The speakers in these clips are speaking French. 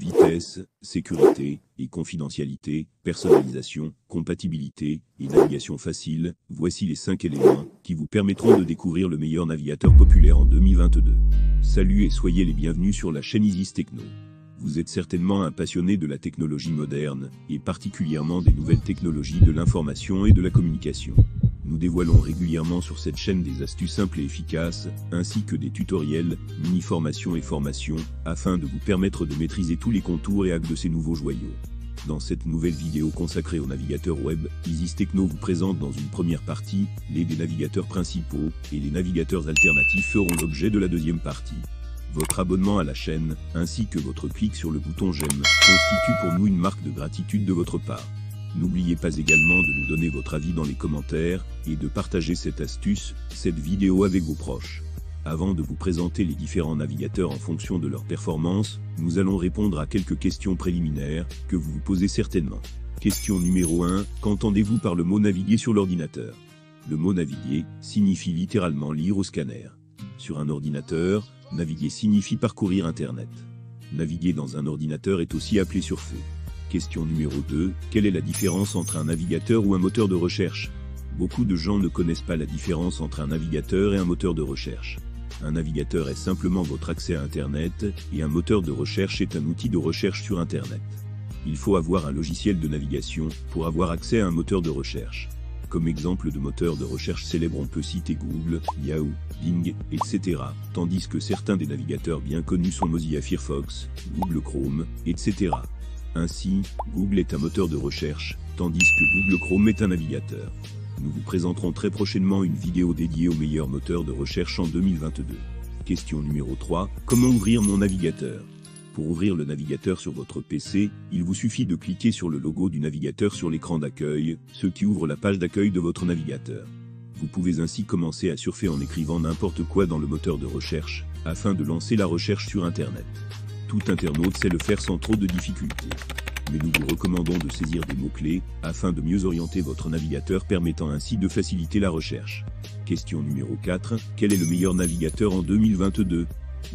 vitesse, sécurité et confidentialité, personnalisation, compatibilité et navigation facile, voici les 5 éléments qui vous permettront de découvrir le meilleur navigateur populaire en 2022. Salut et soyez les bienvenus sur la chaîne Isis Techno. Vous êtes certainement un passionné de la technologie moderne, et particulièrement des nouvelles technologies de l'information et de la communication. Nous dévoilons régulièrement sur cette chaîne des astuces simples et efficaces, ainsi que des tutoriels, mini-formations et formations, afin de vous permettre de maîtriser tous les contours et hacks de ces nouveaux joyaux. Dans cette nouvelle vidéo consacrée aux navigateurs web, Isis Techno vous présente dans une première partie les des navigateurs principaux, et les navigateurs alternatifs feront l'objet de la deuxième partie. Votre abonnement à la chaîne, ainsi que votre clic sur le bouton j'aime, constitue pour nous une marque de gratitude de votre part. N'oubliez pas également de nous donner votre avis dans les commentaires, et de partager cette astuce, cette vidéo avec vos proches. Avant de vous présenter les différents navigateurs en fonction de leur performance, nous allons répondre à quelques questions préliminaires, que vous vous posez certainement. Question numéro 1, qu'entendez-vous par le mot naviguer sur l'ordinateur? Le mot naviguer signifie littéralement lire au scanner. Sur un ordinateur, naviguer signifie parcourir Internet. Naviguer dans un ordinateur est aussi appelé surfer. Question numéro 2, quelle est la différence entre un navigateur ou un moteur de recherche? Beaucoup de gens ne connaissent pas la différence entre un navigateur et un moteur de recherche. Un navigateur est simplement votre accès à Internet, et un moteur de recherche est un outil de recherche sur Internet. Il faut avoir un logiciel de navigation pour avoir accès à un moteur de recherche. Comme exemple de moteur de recherche célèbre, on peut citer Google, Yahoo, Bing, etc., tandis que certains des navigateurs bien connus sont Mozilla Firefox, Google Chrome, etc. Ainsi, Google est un moteur de recherche, tandis que Google Chrome est un navigateur. Nous vous présenterons très prochainement une vidéo dédiée aux meilleurs moteurs de recherche en 2022. Question numéro 3, comment ouvrir mon navigateur? Pour ouvrir le navigateur sur votre PC, il vous suffit de cliquer sur le logo du navigateur sur l'écran d'accueil, ce qui ouvre la page d'accueil de votre navigateur. Vous pouvez ainsi commencer à surfer en écrivant n'importe quoi dans le moteur de recherche, afin de lancer la recherche sur Internet. Tout internaute sait le faire sans trop de difficultés. Mais nous vous recommandons de saisir des mots-clés, afin de mieux orienter votre navigateur, permettant ainsi de faciliter la recherche. Question numéro 4, quel est le meilleur navigateur en 2022?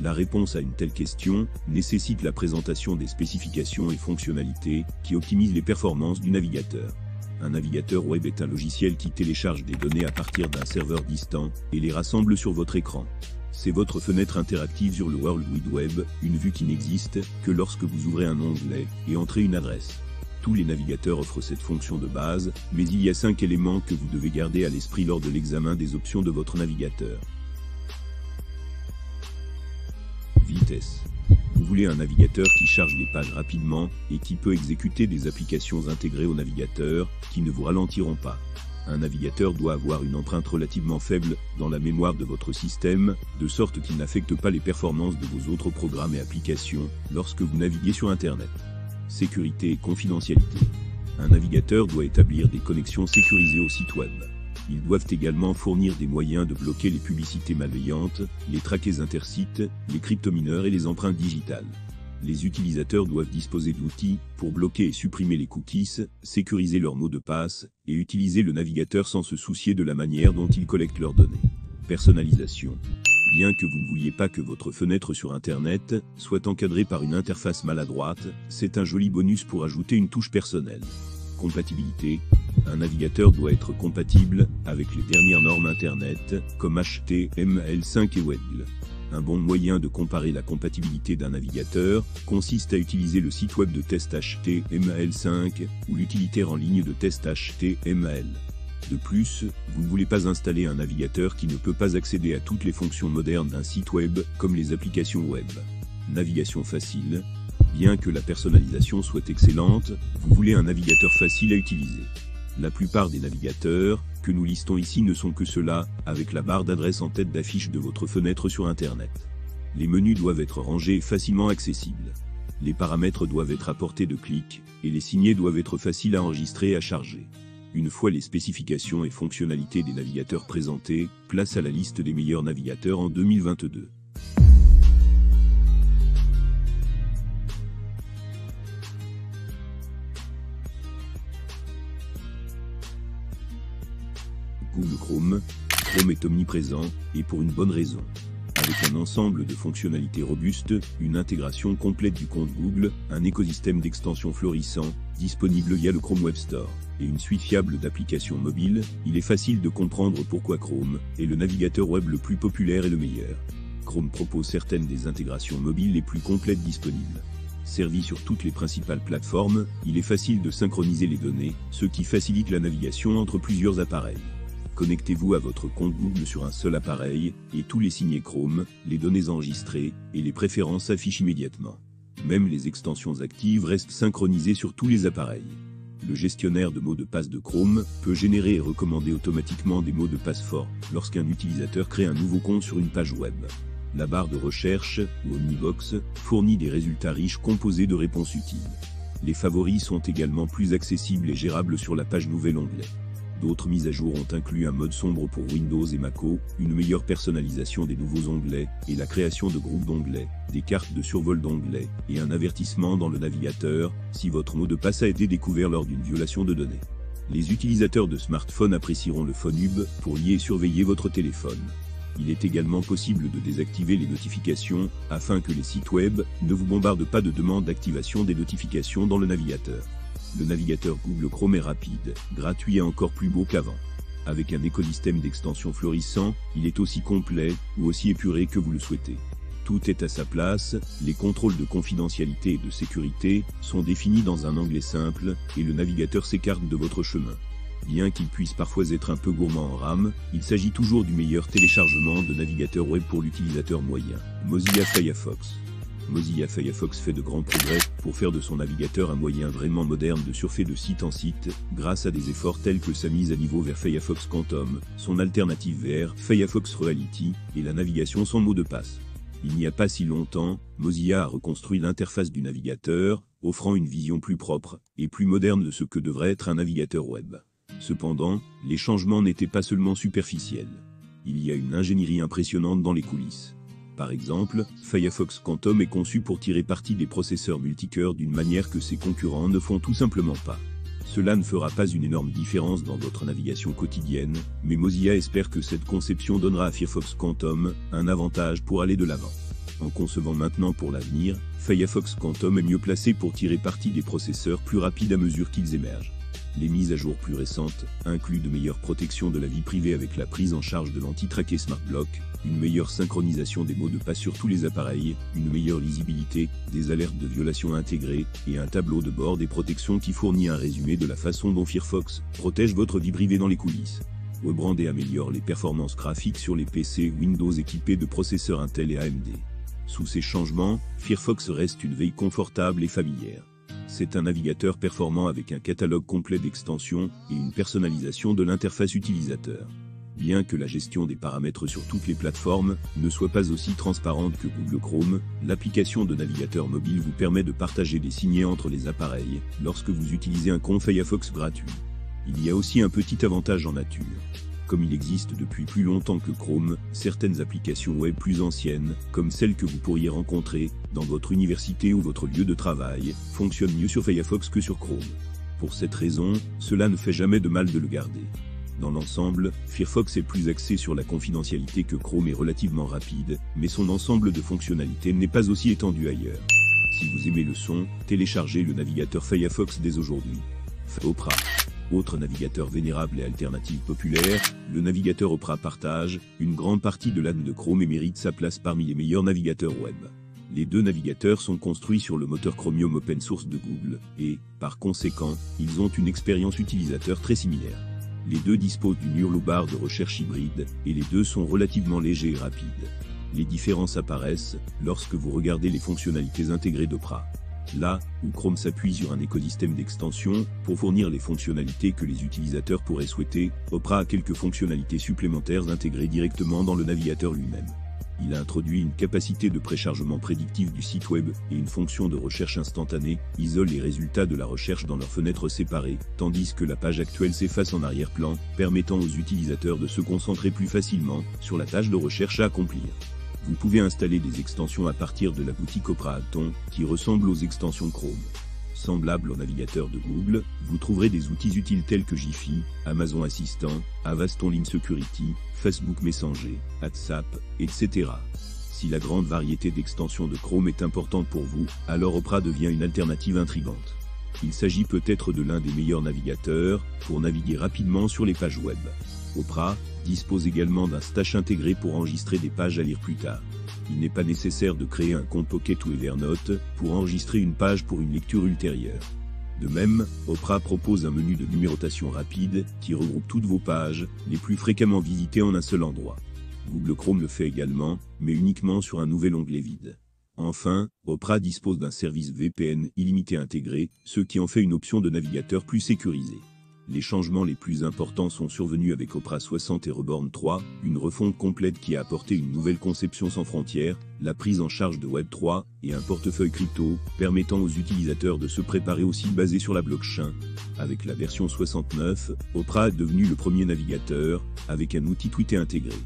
La réponse à une telle question nécessite la présentation des spécifications et fonctionnalités qui optimisent les performances du navigateur. Un navigateur web est un logiciel qui télécharge des données à partir d'un serveur distant et les rassemble sur votre écran. C'est votre fenêtre interactive sur le World Wide Web, une vue qui n'existe que lorsque vous ouvrez un onglet et entrez une adresse. Tous les navigateurs offrent cette fonction de base, mais il y a 5 éléments que vous devez garder à l'esprit lors de l'examen des options de votre navigateur. Vitesse. Vous voulez un navigateur qui charge les pages rapidement et qui peut exécuter des applications intégrées au navigateur, qui ne vous ralentiront pas. Un navigateur doit avoir une empreinte relativement faible dans la mémoire de votre système, de sorte qu'il n'affecte pas les performances de vos autres programmes et applications lorsque vous naviguez sur Internet. Sécurité et confidentialité. Un navigateur doit établir des connexions sécurisées au site web. Ils doivent également fournir des moyens de bloquer les publicités malveillantes, les traquets intersites, les cryptomineurs et les empreintes digitales. Les utilisateurs doivent disposer d'outils pour bloquer et supprimer les cookies, sécuriser leurs mots de passe, et utiliser le navigateur sans se soucier de la manière dont ils collectent leurs données. Personnalisation. Bien que vous ne vouliez pas que votre fenêtre sur Internet soit encadrée par une interface maladroite, c'est un joli bonus pour ajouter une touche personnelle. Compatibilité. Un navigateur doit être compatible avec les dernières normes Internet, comme HTML5 et WEGL. Un bon moyen de comparer la compatibilité d'un navigateur consiste à utiliser le site web de test HTML5 ou l'utilitaire en ligne de test HTML. De plus, vous ne voulez pas installer un navigateur qui ne peut pas accéder à toutes les fonctions modernes d'un site web, comme les applications web. Navigation facile. Bien que la personnalisation soit excellente, vous voulez un navigateur facile à utiliser. La plupart des navigateurs que nous listons ici ne sont que ceux-là, avec la barre d'adresse en tête d'affiche de votre fenêtre sur Internet. Les menus doivent être rangés et facilement accessibles. Les paramètres doivent être à portée de clic, et les signets doivent être faciles à enregistrer et à charger. Une fois les spécifications et fonctionnalités des navigateurs présentées, place à la liste des meilleurs navigateurs en 2022. Google Chrome. Chrome est omniprésent, et pour une bonne raison. Avec un ensemble de fonctionnalités robustes, une intégration complète du compte Google, un écosystème d'extensions florissant, disponible via le Chrome Web Store, et une suite fiable d'applications mobiles, il est facile de comprendre pourquoi Chrome est le navigateur web le plus populaire et le meilleur. Chrome propose certaines des intégrations mobiles les plus complètes disponibles. Servi sur toutes les principales plateformes, il est facile de synchroniser les données, ce qui facilite la navigation entre plusieurs appareils. Connectez-vous à votre compte Google sur un seul appareil, et tous les signets Chrome, les données enregistrées, et les préférences s'affichent immédiatement. Même les extensions actives restent synchronisées sur tous les appareils. Le gestionnaire de mots de passe de Chrome peut générer et recommander automatiquement des mots de passe forts lorsqu'un utilisateur crée un nouveau compte sur une page web. La barre de recherche, ou Omnibox, fournit des résultats riches composés de réponses utiles. Les favoris sont également plus accessibles et gérables sur la page Nouvel onglet. D'autres mises à jour ont inclus un mode sombre pour Windows et Mac OS, une meilleure personnalisation des nouveaux onglets, et la création de groupes d'onglets, des cartes de survol d'onglets, et un avertissement dans le navigateur, si votre mot de passe a été découvert lors d'une violation de données. Les utilisateurs de smartphones apprécieront le Phone Hub pour lier et surveiller votre téléphone. Il est également possible de désactiver les notifications, afin que les sites web ne vous bombardent pas de demandes d'activation des notifications dans le navigateur. Le navigateur Google Chrome est rapide, gratuit et encore plus beau qu'avant. Avec un écosystème d'extensions florissant, il est aussi complet, ou aussi épuré que vous le souhaitez. Tout est à sa place, les contrôles de confidentialité et de sécurité sont définis dans un onglet simple, et le navigateur s'écarte de votre chemin. Bien qu'il puisse parfois être un peu gourmand en RAM, il s'agit toujours du meilleur téléchargement de navigateur web pour l'utilisateur moyen, Mozilla Firefox. Mozilla Firefox fait de grands progrès pour faire de son navigateur un moyen vraiment moderne de surfer de site en site, grâce à des efforts tels que sa mise à niveau vers Firefox Quantum, son alternative vers Firefox Reality, et la navigation sans mot de passe. Il n'y a pas si longtemps, Mozilla a reconstruit l'interface du navigateur, offrant une vision plus propre et plus moderne de ce que devrait être un navigateur web. Cependant, les changements n'étaient pas seulement superficiels. Il y a une ingénierie impressionnante dans les coulisses. Par exemple, Firefox Quantum est conçu pour tirer parti des processeurs multicœurs d'une manière que ses concurrents ne font tout simplement pas. Cela ne fera pas une énorme différence dans votre navigation quotidienne, mais Mozilla espère que cette conception donnera à Firefox Quantum un avantage pour aller de l'avant. En concevant maintenant pour l'avenir, Firefox Quantum est mieux placé pour tirer parti des processeurs plus rapides à mesure qu'ils émergent. Les mises à jour plus récentes incluent de meilleures protections de la vie privée avec la prise en charge de l'anti-traqué SmartBlock, une meilleure synchronisation des mots de passe sur tous les appareils, une meilleure lisibilité, des alertes de violation intégrées, et un tableau de bord des protections qui fournit un résumé de la façon dont Firefox protège votre vie privée dans les coulisses. Rebrand et améliore les performances graphiques sur les PC Windows équipés de processeurs Intel et AMD. Sous ces changements, Firefox reste une veille confortable et familière. C'est un navigateur performant avec un catalogue complet d'extensions et une personnalisation de l'interface utilisateur. Bien que la gestion des paramètres sur toutes les plateformes ne soit pas aussi transparente que Google Chrome, l'application de navigateur mobile vous permet de partager des signets entre les appareils lorsque vous utilisez un compte Firefox gratuit. Il y a aussi un petit avantage en nature. Comme il existe depuis plus longtemps que Chrome, certaines applications web plus anciennes, comme celles que vous pourriez rencontrer dans votre université ou votre lieu de travail, fonctionnent mieux sur Firefox que sur Chrome. Pour cette raison, cela ne fait jamais de mal de le garder. Dans l'ensemble, Firefox est plus axé sur la confidentialité que Chrome est relativement rapide, mais son ensemble de fonctionnalités n'est pas aussi étendu ailleurs. Si vous aimez le son, téléchargez le navigateur Firefox dès aujourd'hui. Opera. Autre navigateur vénérable et alternative populaire, le navigateur Opera partage une grande partie de l'âme de Chrome et mérite sa place parmi les meilleurs navigateurs web. Les deux navigateurs sont construits sur le moteur Chromium open source de Google, et, par conséquent, ils ont une expérience utilisateur très similaire. Les deux disposent d'une hurlobarre de recherche hybride, et les deux sont relativement légers et rapides. Les différences apparaissent lorsque vous regardez les fonctionnalités intégrées d'Opera. Là où Chrome s'appuie sur un écosystème d'extensions pour fournir les fonctionnalités que les utilisateurs pourraient souhaiter, Opera a quelques fonctionnalités supplémentaires intégrées directement dans le navigateur lui-même. Il a introduit une capacité de préchargement prédictif du site web et une fonction de recherche instantanée, isole les résultats de la recherche dans leurs fenêtres séparées, tandis que la page actuelle s'efface en arrière-plan, permettant aux utilisateurs de se concentrer plus facilement sur la tâche de recherche à accomplir. Vous pouvez installer des extensions à partir de la boutique Opera Atom, qui ressemble aux extensions Chrome. Semblable au navigateur de Google, vous trouverez des outils utiles tels que Jiffy, Amazon Assistant, Avast Online Security, Facebook Messenger, WhatsApp, etc. Si la grande variété d'extensions de Chrome est importante pour vous, alors Opera devient une alternative intrigante. Il s'agit peut-être de l'un des meilleurs navigateurs pour naviguer rapidement sur les pages web. Opera dispose également d'un stash intégré pour enregistrer des pages à lire plus tard. Il n'est pas nécessaire de créer un compte Pocket ou Evernote pour enregistrer une page pour une lecture ultérieure. De même, Opera propose un menu de numérotation rapide qui regroupe toutes vos pages les plus fréquemment visitées en un seul endroit. Google Chrome le fait également, mais uniquement sur un nouvel onglet vide. Enfin, Opera dispose d'un service VPN illimité intégré, ce qui en fait une option de navigateur plus sécurisée. Les changements les plus importants sont survenus avec Opera 60 et Reborn 3, une refonte complète qui a apporté une nouvelle conception sans frontières, la prise en charge de Web3 et un portefeuille crypto, permettant aux utilisateurs de se préparer aussi basé sur la blockchain. Avec la version 69, Opera est devenu le premier navigateur, avec un outil tweeté intégré.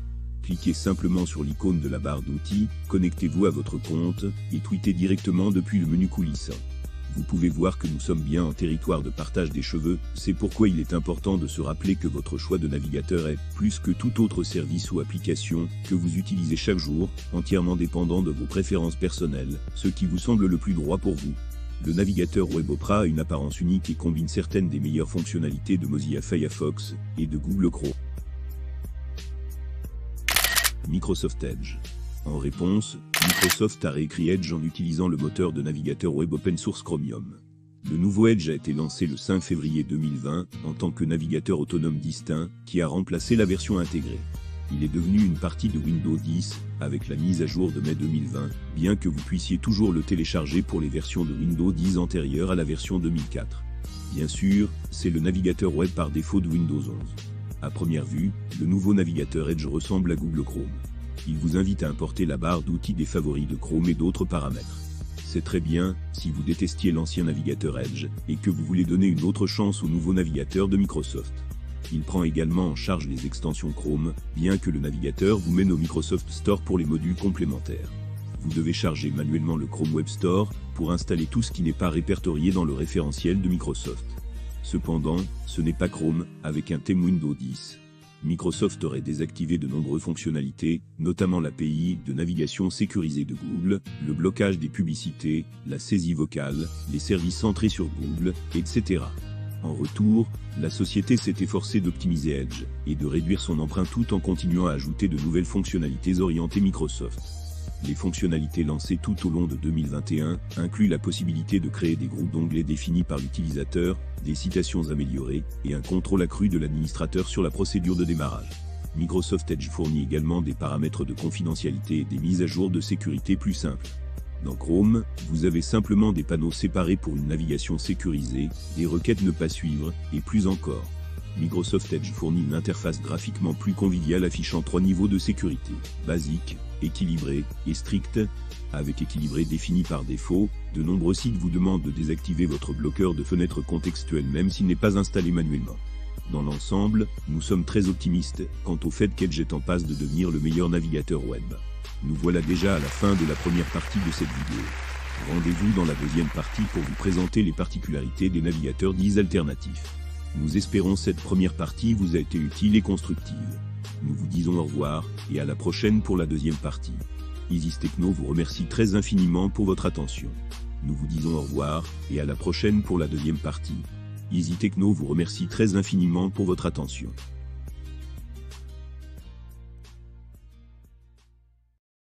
Cliquez simplement sur l'icône de la barre d'outils, connectez-vous à votre compte et tweetez directement depuis le menu coulissant. Vous pouvez voir que nous sommes bien en territoire de partage des cheveux, c'est pourquoi il est important de se rappeler que votre choix de navigateur est, plus que tout autre service ou application que vous utilisez chaque jour, entièrement dépendant de vos préférences personnelles, ce qui vous semble le plus droit pour vous. Le navigateur web Opera a une apparence unique et combine certaines des meilleures fonctionnalités de Mozilla Firefox et de Google Chrome. Microsoft Edge. En réponse, Microsoft a réécrit Edge en utilisant le moteur de navigateur web open source Chromium. Le nouveau Edge a été lancé le 5 février 2020 en tant que navigateur autonome distinct qui a remplacé la version intégrée. Il est devenu une partie de Windows 10 avec la mise à jour de mai 2020, bien que vous puissiez toujours le télécharger pour les versions de Windows 10 antérieures à la version 2004. Bien sûr, c'est le navigateur web par défaut de Windows 11. À première vue, le nouveau navigateur Edge ressemble à Google Chrome. Il vous invite à importer la barre d'outils des favoris de Chrome et d'autres paramètres. C'est très bien, si vous détestiez l'ancien navigateur Edge, et que vous voulez donner une autre chance au nouveau navigateur de Microsoft. Il prend également en charge les extensions Chrome, bien que le navigateur vous mène au Microsoft Store pour les modules complémentaires. Vous devez charger manuellement le Chrome Web Store pour installer tout ce qui n'est pas répertorié dans le référentiel de Microsoft. Cependant, ce n'est pas Chrome, avec un thème Windows 10. Microsoft aurait désactivé de nombreuses fonctionnalités, notamment l'API de navigation sécurisée de Google, le blocage des publicités, la saisie vocale, les services centrés sur Google, etc. En retour, la société s'est efforcée d'optimiser Edge et de réduire son empreinte tout en continuant à ajouter de nouvelles fonctionnalités orientées Microsoft. Les fonctionnalités lancées tout au long de 2021 incluent la possibilité de créer des groupes d'onglets définis par l'utilisateur, des citations améliorées et un contrôle accru de l'administrateur sur la procédure de démarrage. Microsoft Edge fournit également des paramètres de confidentialité et des mises à jour de sécurité plus simples. Dans Chrome, vous avez simplement des panneaux séparés pour une navigation sécurisée, des requêtes ne pas suivre, et plus encore. Microsoft Edge fournit une interface graphiquement plus conviviale affichant 3 niveaux de sécurité: basique, équilibré et strict. Avec équilibré défini par défaut, de nombreux sites vous demandent de désactiver votre bloqueur de fenêtres contextuelles même s'il n'est pas installé manuellement. Dans l'ensemble, nous sommes très optimistes quant au fait qu'Edge est en passe de devenir le meilleur navigateur web. Nous voilà déjà à la fin de la première partie de cette vidéo. Rendez-vous dans la deuxième partie pour vous présenter les particularités des navigateurs dits alternatifs. Nous espérons cette première partie vous a été utile et constructive. Nous vous disons au revoir, et à la prochaine pour la deuxième partie. Isis Techno vous remercie très infiniment pour votre attention. Nous vous disons au revoir, et à la prochaine pour la deuxième partie. Isis Techno vous remercie très infiniment pour votre attention.